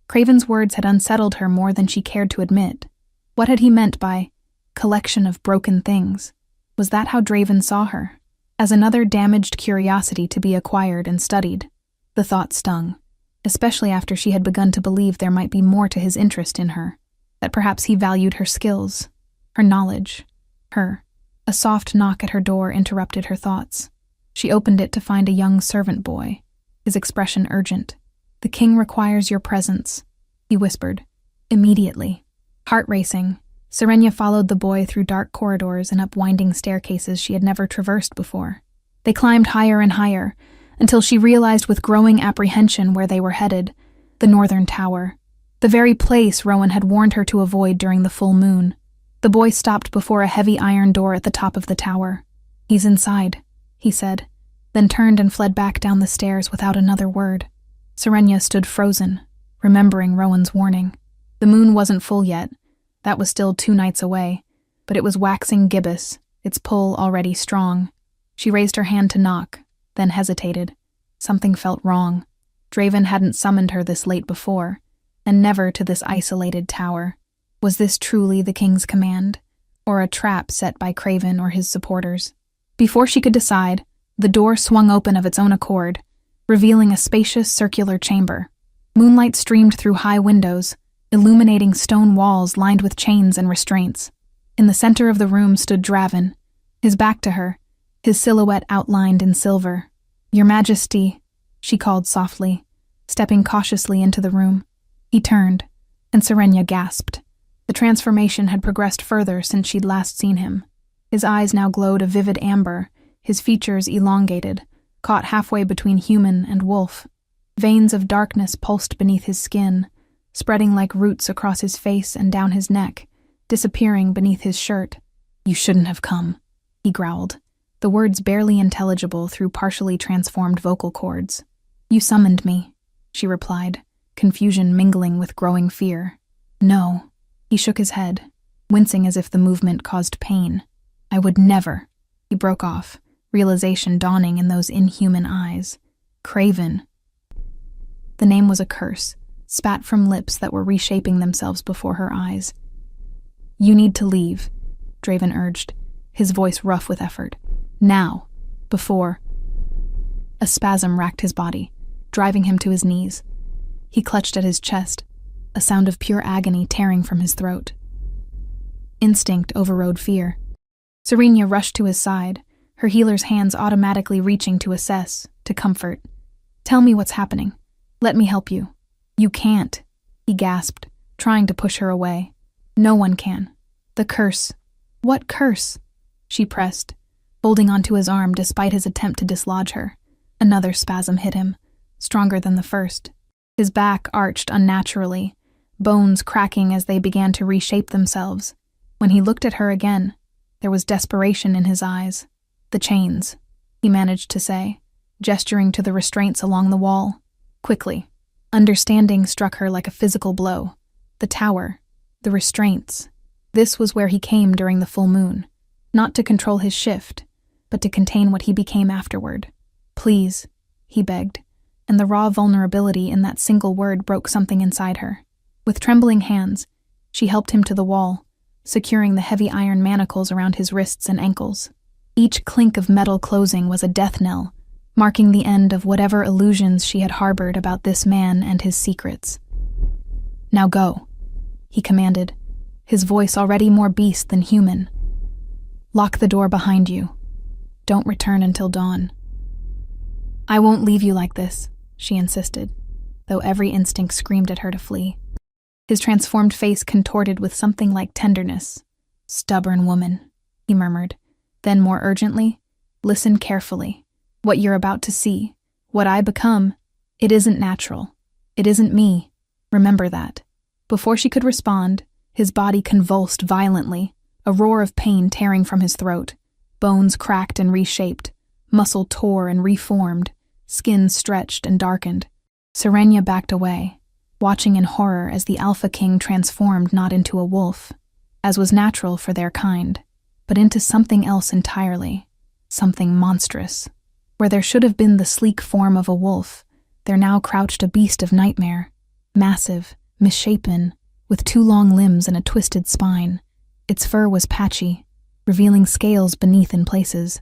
Craven's words had unsettled her more than she cared to admit. What had he meant by collection of broken things? Was that how Draven saw her? As another damaged curiosity to be acquired and studied? The thought stung, especially after she had begun to believe there might be more to his interest in her, that perhaps he valued her skills, her knowledge, her. A soft knock at her door interrupted her thoughts. She opened it to find a young servant boy, his expression urgent. "The king requires your presence," he whispered. Immediately. Heart racing, Serenia followed the boy through dark corridors and up winding staircases she had never traversed before. They climbed higher and higher, until she realized with growing apprehension where they were headed, the northern tower, the very place Rowan had warned her to avoid during the full moon. The boy stopped before a heavy iron door at the top of the tower. "He's inside," he said, then turned and fled back down the stairs without another word. Serenia stood frozen, remembering Rowan's warning. The moon wasn't full yet. That was still 2 nights away, but it was waxing gibbous, its pull already strong. She raised her hand to knock, then hesitated. Something felt wrong. Draven hadn't summoned her this late before, and never to this isolated tower. Was this truly the king's command, or a trap set by Craven or his supporters? Before she could decide, the door swung open of its own accord, revealing a spacious circular chamber. Moonlight streamed through high windows, illuminating stone walls lined with chains and restraints. In the center of the room stood Draven, his back to her, his silhouette outlined in silver. "Your Majesty," she called softly, stepping cautiously into the room. He turned, and Serenia gasped. The transformation had progressed further since she'd last seen him. His eyes now glowed a vivid amber, his features elongated, caught halfway between human and wolf. Veins of darkness pulsed beneath his skin, spreading like roots across his face and down his neck, disappearing beneath his shirt. "You shouldn't have come," he growled, the words barely intelligible through partially transformed vocal cords. "You summoned me," she replied, confusion mingling with growing fear. "No." He shook his head, wincing as if the movement caused pain. "I would never." He broke off, realization dawning in those inhuman eyes. "Craven." The name was a curse, spat from lips that were reshaping themselves before her eyes. "You need to leave," Draven urged, his voice rough with effort. "Now, before." A spasm racked his body, driving him to his knees. He clutched at his chest, a sound of pure agony tearing from his throat. Instinct overrode fear. Serenia rushed to his side, her healer's hands automatically reaching to assess, to comfort. "Tell me what's happening. Let me help you." "You can't," he gasped, trying to push her away. "No one can. The curse." "What curse?" she pressed, holding onto his arm despite his attempt to dislodge her. Another spasm hit him, stronger than the first. His back arched unnaturally, bones cracking as they began to reshape themselves. When he looked at her again, there was desperation in his eyes. "The chains," he managed to say, gesturing to the restraints along the wall. Quickly, understanding struck her like a physical blow. The tower, the restraints. This was where he came during the full moon, not to control his shift, but to contain what he became afterward. "Please," he begged, and the raw vulnerability in that single word broke something inside her. With trembling hands, she helped him to the wall, securing the heavy iron manacles around his wrists and ankles. Each clink of metal closing was a death knell, marking the end of whatever illusions she had harbored about this man and his secrets. "Now go," he commanded, his voice already more beast than human. "Lock the door behind you. Don't return until dawn." "I won't leave you like this," she insisted, though every instinct screamed at her to flee. His transformed face contorted with something like tenderness. "Stubborn woman," he murmured. Then more urgently, "Listen carefully. What you're about to see, what I become, it isn't natural. It isn't me. Remember that." Before she could respond, his body convulsed violently, a roar of pain tearing from his throat. Bones cracked and reshaped, muscle tore and reformed, skin stretched and darkened. Serenia backed away, watching in horror as the Alpha King transformed not into a wolf, as was natural for their kind, but into something else entirely, something monstrous. Where there should have been the sleek form of a wolf, there now crouched a beast of nightmare, massive, misshapen, with 2 long limbs and a twisted spine. Its fur was patchy, revealing scales beneath in places.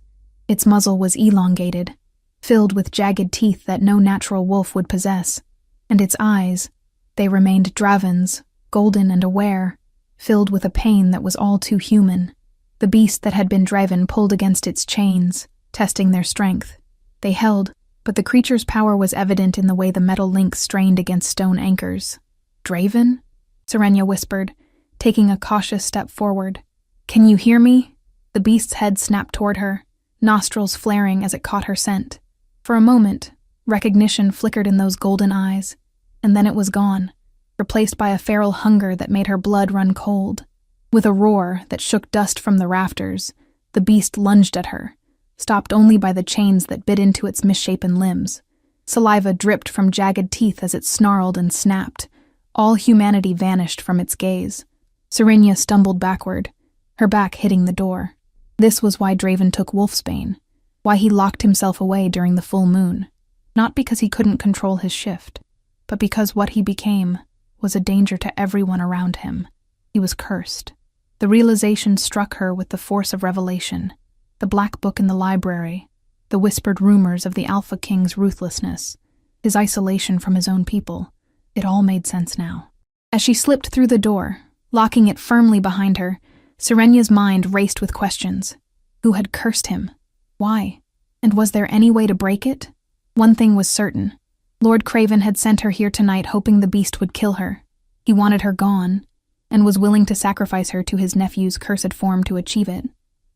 Its muzzle was elongated, filled with jagged teeth that no natural wolf would possess, and its eyes, they remained Draven's, golden and aware, filled with a pain that was all too human. The beast that had been Draven pulled against its chains, testing their strength. They held, but the creature's power was evident in the way the metal links strained against stone anchors. "Draven?" Serenia whispered, taking a cautious step forward. "Can you hear me?" The beast's head snapped toward her, nostrils flaring as it caught her scent. For a moment, recognition flickered in those golden eyes, and then it was gone, replaced by a feral hunger that made her blood run cold. With a roar that shook dust from the rafters, the beast lunged at her, stopped only by the chains that bit into its misshapen limbs. Saliva dripped from jagged teeth as it snarled and snapped. All humanity vanished from its gaze. Serenia stumbled backward, her back hitting the door. This was why Draven took Wolfsbane, why he locked himself away during the full moon. Not because he couldn't control his shift, but because what he became was a danger to everyone around him. He was cursed. The realization struck her with the force of revelation. The black book in the library, the whispered rumors of the Alpha King's ruthlessness, his isolation from his own people. It all made sense now. As she slipped through the door, locking it firmly behind her, Serenia's mind raced with questions. Who had cursed him? Why? And was there any way to break it? One thing was certain. Lord Craven had sent her here tonight hoping the beast would kill her. He wanted her gone, and was willing to sacrifice her to his nephew's cursed form to achieve it.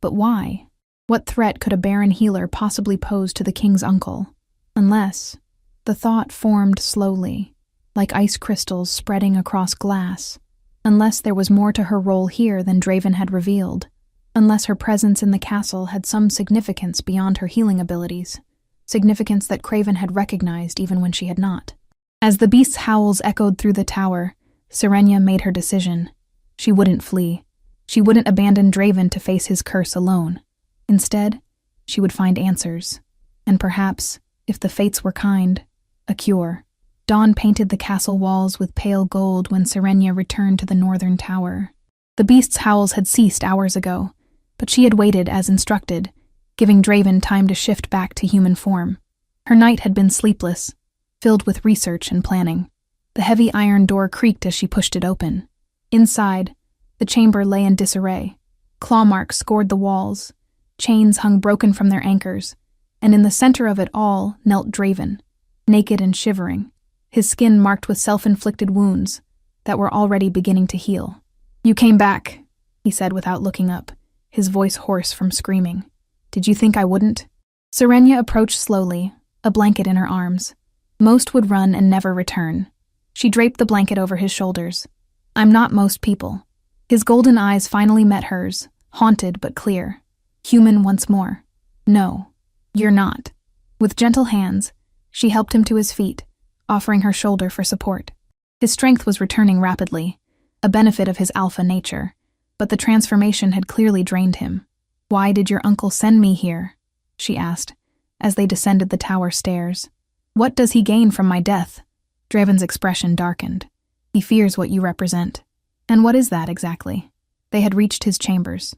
But why? What threat could a Barren healer possibly pose to the king's uncle? Unless, the thought formed slowly, like ice crystals spreading across glass. Unless there was more to her role here than Draven had revealed. Unless her presence in the castle had some significance beyond her healing abilities. Significance that Craven had recognized even when she had not. As the beast's howls echoed through the tower, Serenia made her decision. She wouldn't flee. She wouldn't abandon Draven to face his curse alone. Instead, she would find answers. And perhaps, if the fates were kind, a cure. Dawn painted the castle walls with pale gold when Serenia returned to the northern tower. The beast's howls had ceased hours ago, but she had waited as instructed, giving Draven time to shift back to human form. Her night had been sleepless, filled with research and planning. The heavy iron door creaked as she pushed it open. Inside, the chamber lay in disarray. Claw marks scored the walls, chains hung broken from their anchors, and in the center of it all knelt Draven, naked and shivering, his skin marked with self-inflicted wounds that were already beginning to heal. "You came back," he said without looking up, his voice hoarse from screaming. "Did you think I wouldn't?" Serenia approached slowly, a blanket in her arms. Most would run and never return. She draped the blanket over his shoulders. "I'm not most people." His golden eyes finally met hers, haunted but clear. Human once more. "No, you're not." With gentle hands, she helped him to his feet, offering her shoulder for support. His strength was returning rapidly, a benefit of his alpha nature, but the transformation had clearly drained him. "Why did your uncle send me here?" she asked, as they descended the tower stairs. What does he gain from my death? Draven's expression darkened. He fears what you represent. And what is that exactly? They had reached his chambers.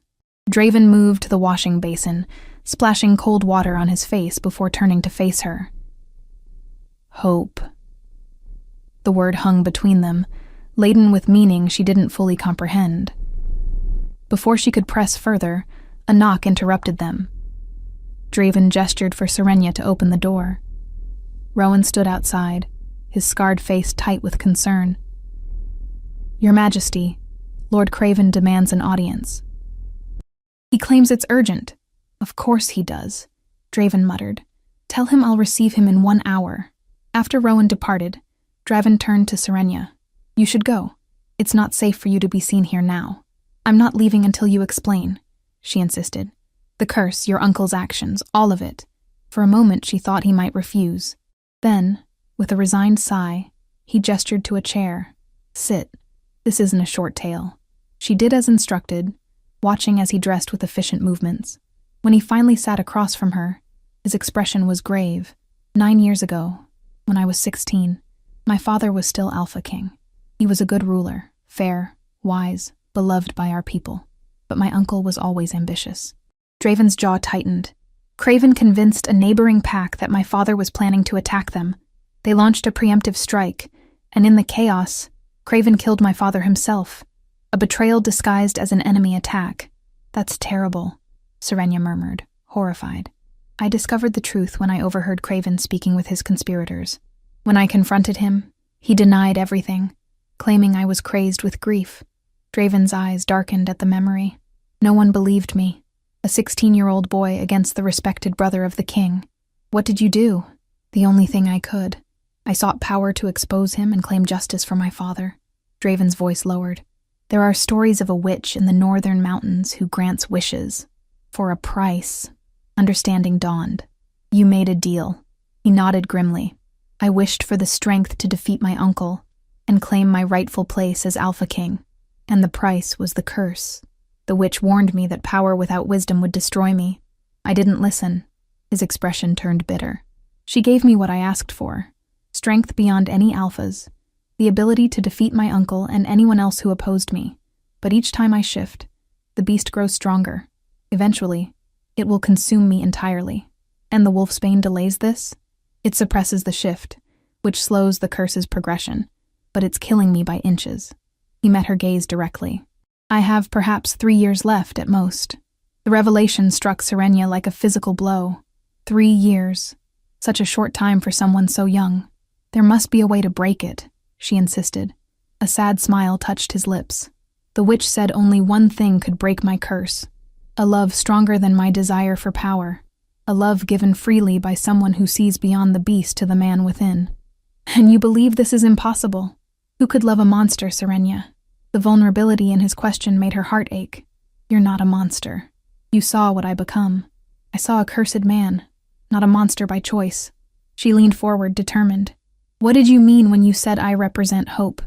Draven moved to the washing basin, splashing cold water on his face before turning to face her. Hope. The word hung between them, laden with meaning she didn't fully comprehend. Before she could press further, a knock interrupted them. Draven gestured for Serenia to open the door. Rowan stood outside, his scarred face tight with concern. Your Majesty, Lord Craven demands an audience. He claims it's urgent. Of course he does, Draven muttered. Tell him I'll receive him in 1 hour. After Rowan departed, Draven turned to Serenia. You should go. It's not safe for you to be seen here now. I'm not leaving until you explain, she insisted. The curse, your uncle's actions, all of it. For a moment she thought he might refuse. Then, with a resigned sigh, he gestured to a chair. Sit. This isn't a short tale. She did as instructed, watching as he dressed with efficient movements. When he finally sat across from her, his expression was grave. 9 years ago, when I was 16, my father was still Alpha King. He was a good ruler, fair, wise, beloved by our people. But my uncle was always ambitious. Draven's jaw tightened. Craven convinced a neighboring pack that my father was planning to attack them. They launched a preemptive strike, and in the chaos, Craven killed my father himself. A betrayal disguised as an enemy attack. That's terrible, Serenia murmured, horrified. I discovered the truth when I overheard Craven speaking with his conspirators. When I confronted him, he denied everything, claiming I was crazed with grief. Draven's eyes darkened at the memory. No one believed me. A 16-year-old boy against the respected brother of the king. What did you do? The only thing I could. I sought power to expose him and claim justice for my father. Draven's voice lowered. There are stories of a witch in the northern mountains who grants wishes. For a price. Understanding dawned. You made a deal. He nodded grimly. I wished for the strength to defeat my uncle and claim my rightful place as Alpha King. And the price was the curse. The witch warned me that power without wisdom would destroy me. I didn't listen. His expression turned bitter. She gave me what I asked for. Strength beyond any alphas. The ability to defeat my uncle and anyone else who opposed me. But each time I shift, the beast grows stronger. Eventually, it will consume me entirely. And the wolfsbane delays this? It suppresses the shift, which slows the curse's progression. But it's killing me by inches. He met her gaze directly. I have perhaps 3 years left at most. The revelation struck Serenia like a physical blow. 3 years. Such a short time for someone so young. There must be a way to break it, she insisted. A sad smile touched his lips. The witch said only one thing could break my curse. A love stronger than my desire for power. A love given freely by someone who sees beyond the beast to the man within. And you believe this is impossible? Who could love a monster, Serenia? The vulnerability in his question made her heart ache. You're not a monster. You saw what I become. I saw a cursed man, not a monster by choice. She leaned forward, determined. What did you mean when you said I represent hope?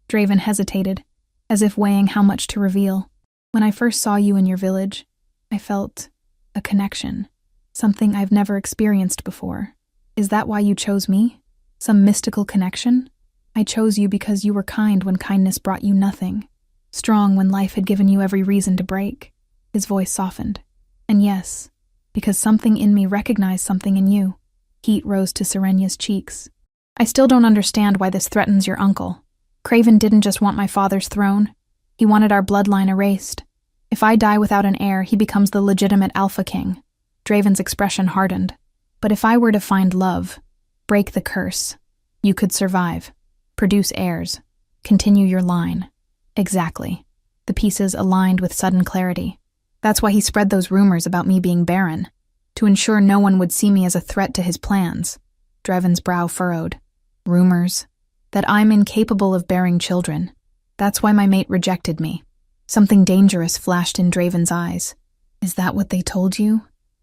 Draven hesitated, as if weighing how much to reveal. When I first saw you in your village, I felt a connection, something I've never experienced before. Is that why you chose me? Some mystical connection? I chose you because you were kind when kindness brought you nothing, strong when life had given you every reason to break. His voice softened. And yes, because something in me recognized something in you. Heat rose to Serenia's cheeks. I still don't understand why this threatens your uncle. Craven didn't just want my father's throne. He wanted our bloodline erased. If I die without an heir, he becomes the legitimate Alpha King. Draven's expression hardened. But if I were to find love, break the curse, you could survive. Produce heirs. Continue your line. Exactly. The pieces aligned with sudden clarity. That's why he spread those rumors about me being barren, to ensure no one would see me as a threat to his plans. Draven's brow furrowed. Rumors. That I'm incapable of bearing children. That's why my mate rejected me. Something dangerous flashed in Draven's eyes. Is that what they told you?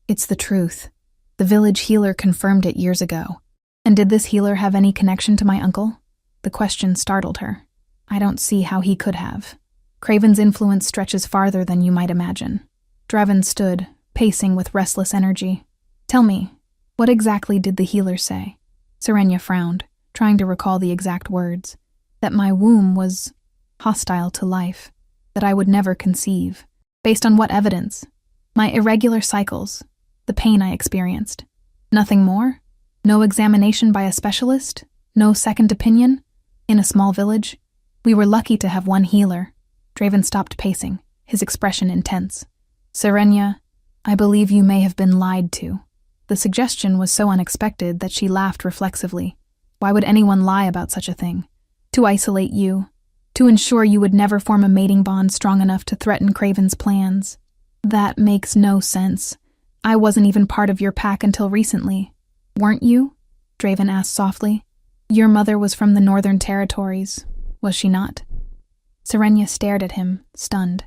It's the truth. The village healer confirmed it years ago. And did this healer have any connection to my uncle? The question startled her. I don't see how he could have. Craven's influence stretches farther than you might imagine. Draven stood, pacing with restless energy. Tell me, what exactly did the healer say? Serenia frowned, trying to recall the exact words. That my womb was hostile to life, that I would never conceive. Based on what evidence? My irregular cycles, the pain I experienced. Nothing more? No examination by a specialist? No second opinion? In a small village? We were lucky to have one healer. Draven stopped pacing, his expression intense. Serenia, I believe you may have been lied to. The suggestion was so unexpected that she laughed reflexively. Why would anyone lie about such a thing? To isolate you. To ensure you would never form a mating bond strong enough to threaten Craven's plans. That makes no sense. I wasn't even part of your pack until recently. Weren't you? Draven asked softly. Your mother was from the Northern Territories, was she not? Serenia stared at him, stunned.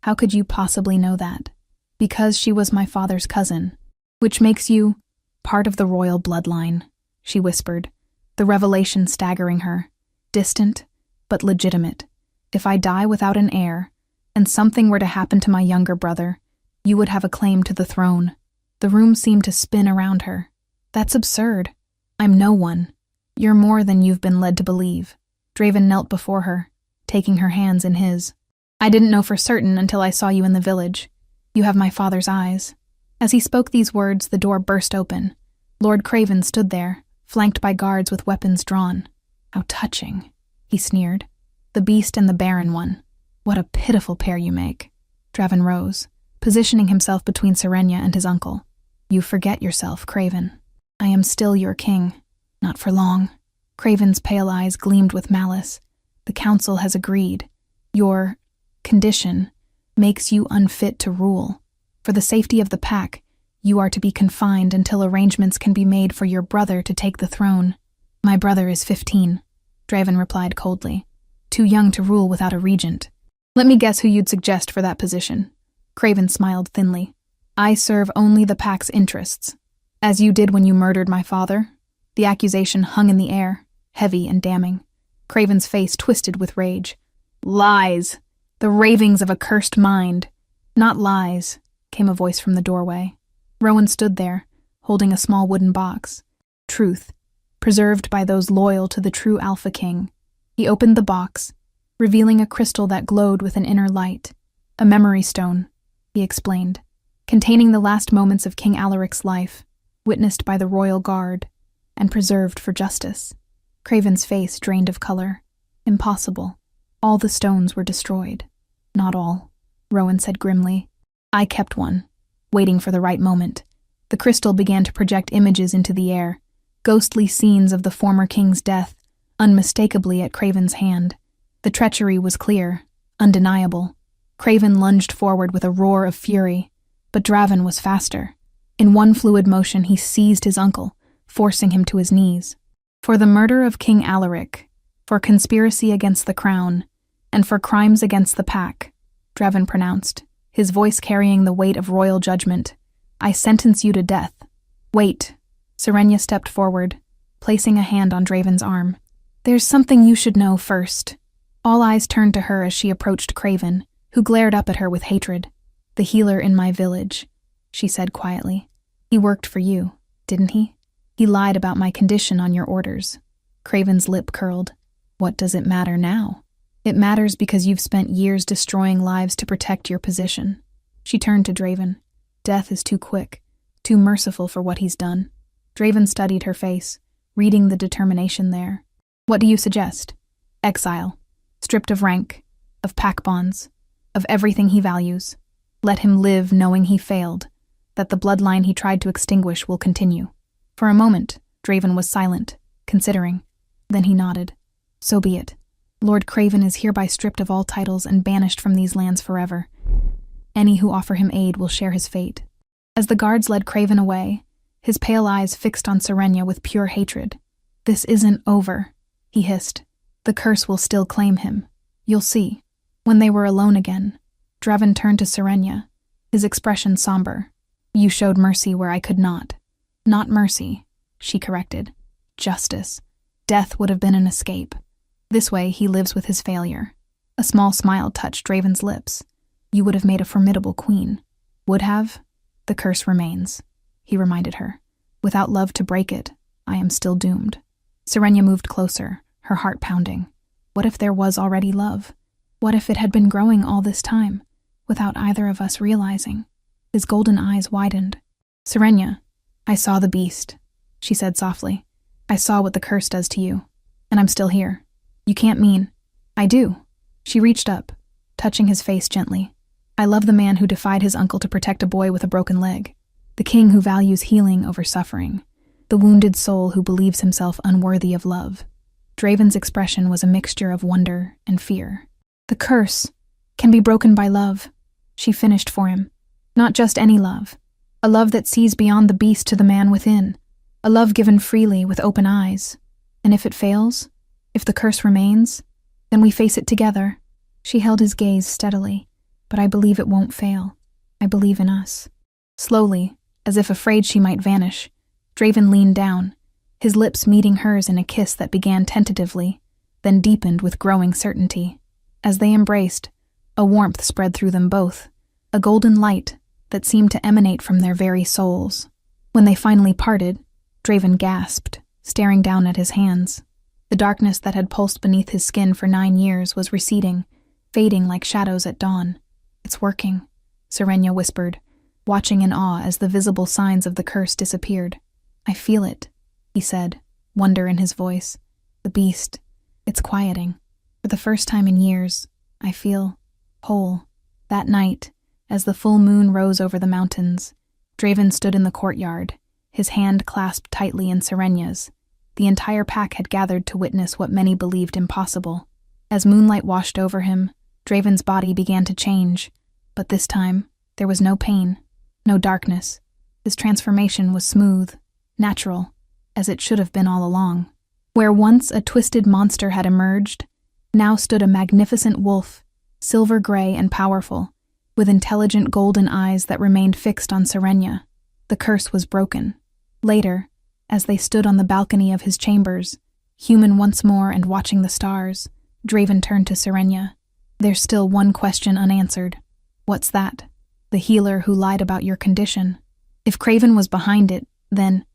How could you possibly know that? Because she was my father's cousin, which makes you part of the royal bloodline, she whispered, the revelation staggering her. Distant, but legitimate. If I die without an heir, and something were to happen to my younger brother, you would have a claim to the throne. The room seemed to spin around her. That's absurd. I'm no one. You're more than you've been led to believe. Draven knelt before her, taking her hands in his. I didn't know for certain until I saw you in the village. You have my father's eyes. As he spoke these words, the door burst open. Lord Craven stood there, flanked by guards with weapons drawn. How touching, he sneered. The beast and the barren one. What a pitiful pair you make. Draven rose, positioning himself between Serenia and his uncle. You forget yourself, Craven. I am still your king. Not for long. Craven's pale eyes gleamed with malice. The council has agreed. Your condition makes you unfit to rule. For the safety of the pack, you are to be confined until arrangements can be made for your brother to take the throne. My brother is 15, Draven replied coldly. Too young to rule without a regent. Let me guess who you'd suggest for that position. Craven smiled thinly. I serve only the pack's interests. As you did when you murdered my father. The accusation hung in the air, heavy and damning. Craven's face twisted with rage. Lies! The ravings of a cursed mind. Not lies, came a voice from the doorway. Rowan stood there, holding a small wooden box. Truth, preserved by those loyal to the true Alpha King. He opened the box, revealing a crystal that glowed with an inner light. A memory stone, he explained, containing the last moments of King Alaric's life, witnessed by the royal guard, and preserved for justice. Craven's face drained of color. Impossible. All the stones were destroyed. Not all, Rowan said grimly. I kept one, waiting for the right moment. The crystal began to project images into the air, ghostly scenes of the former king's death, unmistakably at Craven's hand. The treachery was clear, undeniable. Craven lunged forward with a roar of fury, but Draven was faster. In one fluid motion he seized his uncle, forcing him to his knees. For the murder of King Alaric, for conspiracy against the crown, and for crimes against the pack, Draven pronounced, his voice carrying the weight of royal judgment, I sentence you to death. Wait. Serenia stepped forward, placing a hand on Draven's arm. There's something you should know first. All eyes turned to her as she approached Craven, who glared up at her with hatred. The healer in my village, she said quietly. He worked for you, didn't he? He lied about my condition on your orders. Craven's lip curled. What does it matter now? It matters because you've spent years destroying lives to protect your position. She turned to Draven. Death is too quick, too merciful for what he's done. Draven studied her face, reading the determination there. What do you suggest? Exile. Stripped of rank, of pack bonds, of everything he values. Let him live knowing he failed, that the bloodline he tried to extinguish will continue. For a moment, Draven was silent, considering. Then he nodded. So be it. Lord Craven is hereby stripped of all titles and banished from these lands forever. Any who offer him aid will share his fate. As the guards led Craven away, his pale eyes fixed on Serenia with pure hatred. This isn't over, he hissed. The curse will still claim him. You'll see. When they were alone again, Draven turned to Serenia, his expression somber. You showed mercy where I could not. Not mercy, she corrected. Justice. Death would have been an escape. This way he lives with his failure. A small smile touched Draven's lips. You would have made a formidable queen. Would have? The curse remains, he reminded her. Without love to break it, I am still doomed. Serenia moved closer, her heart pounding. What if there was already love? What if it had been growing all this time, without either of us realizing? His golden eyes widened. Serenia, I saw the beast, she said softly. I saw what the curse does to you, and I'm still here. You can't mean. I do. She reached up, touching his face gently. I love the man who defied his uncle to protect a boy with a broken leg, the king who values healing over suffering, the wounded soul who believes himself unworthy of love. Draven's expression was a mixture of wonder and fear. The curse can be broken by love, she finished for him. Not just any love. A love that sees beyond the beast to the man within. A love given freely with open eyes. And if it fails, if the curse remains, then we face it together. She held his gaze steadily. But I believe it won't fail. I believe in us. Slowly, as if afraid she might vanish, Draven leaned down, his lips meeting hers in a kiss that began tentatively, then deepened with growing certainty. As they embraced, a warmth spread through them both, a golden light that seemed to emanate from their very souls. When they finally parted, Draven gasped, staring down at his hands. The darkness that had pulsed beneath his skin for 9 years was receding, fading like shadows at dawn. It's working, Serenia whispered, watching in awe as the visible signs of the curse disappeared. I feel it, he said, wonder in his voice. The beast, it's quieting. For the first time in years, I feel whole. That night, as the full moon rose over the mountains, Draven stood in the courtyard, his hand clasped tightly in Serenia's. The entire pack had gathered to witness what many believed impossible. As moonlight washed over him, Draven's body began to change, but this time, there was no pain, no darkness. His transformation was smooth, natural, as it should have been all along. Where once a twisted monster had emerged, now stood a magnificent wolf, silver gray and powerful, with intelligent golden eyes that remained fixed on Serenia. The curse was broken. Later, as they stood on the balcony of his chambers, human once more and watching the stars, Draven turned to Serenia. There's still one question unanswered. What's that? The healer who lied about your condition. If Craven was behind it, then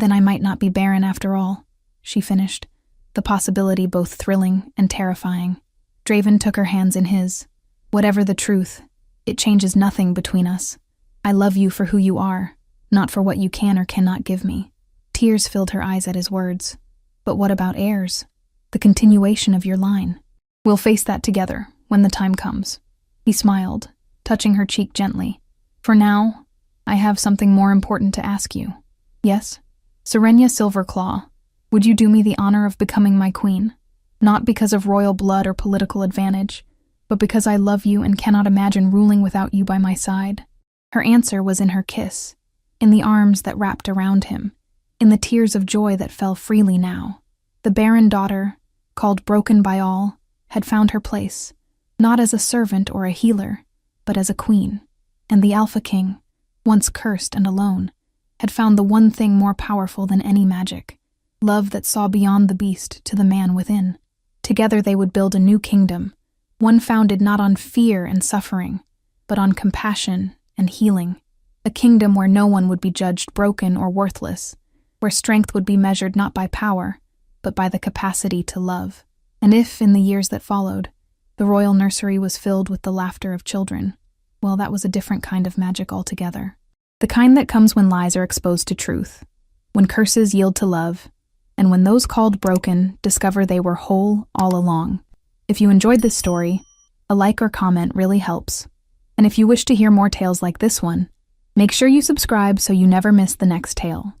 I might not be Barren after all, she finished, the possibility both thrilling and terrifying. Draven took her hands in his. Whatever the truth, it changes nothing between us. I love you for who you are, not for what you can or cannot give me. Tears filled her eyes at his words. But what about heirs? The continuation of your line. We'll face that together when the time comes. He smiled, touching her cheek gently. For now, I have something more important to ask you. Yes? Serenia Silverclaw, would you do me the honor of becoming my queen? Not because of royal blood or political advantage, but because I love you and cannot imagine ruling without you by my side. Her answer was in her kiss, in the arms that wrapped around him, in the tears of joy that fell freely now. The barren daughter, called broken by all, had found her place, not as a servant or a healer, but as a queen. And the Alpha King, once cursed and alone, had found the one thing more powerful than any magic, love that saw beyond the beast to the man within. Together they would build a new kingdom, one founded not on fear and suffering, but on compassion and healing. A kingdom where no one would be judged broken or worthless, where strength would be measured not by power, but by the capacity to love. And if, in the years that followed, the royal nursery was filled with the laughter of children, well, that was a different kind of magic altogether. The kind that comes when lies are exposed to truth, when curses yield to love, and when those called broken discover they were whole all along. If you enjoyed this story, a like or comment really helps. And if you wish to hear more tales like this one, make sure you subscribe so you never miss the next tale.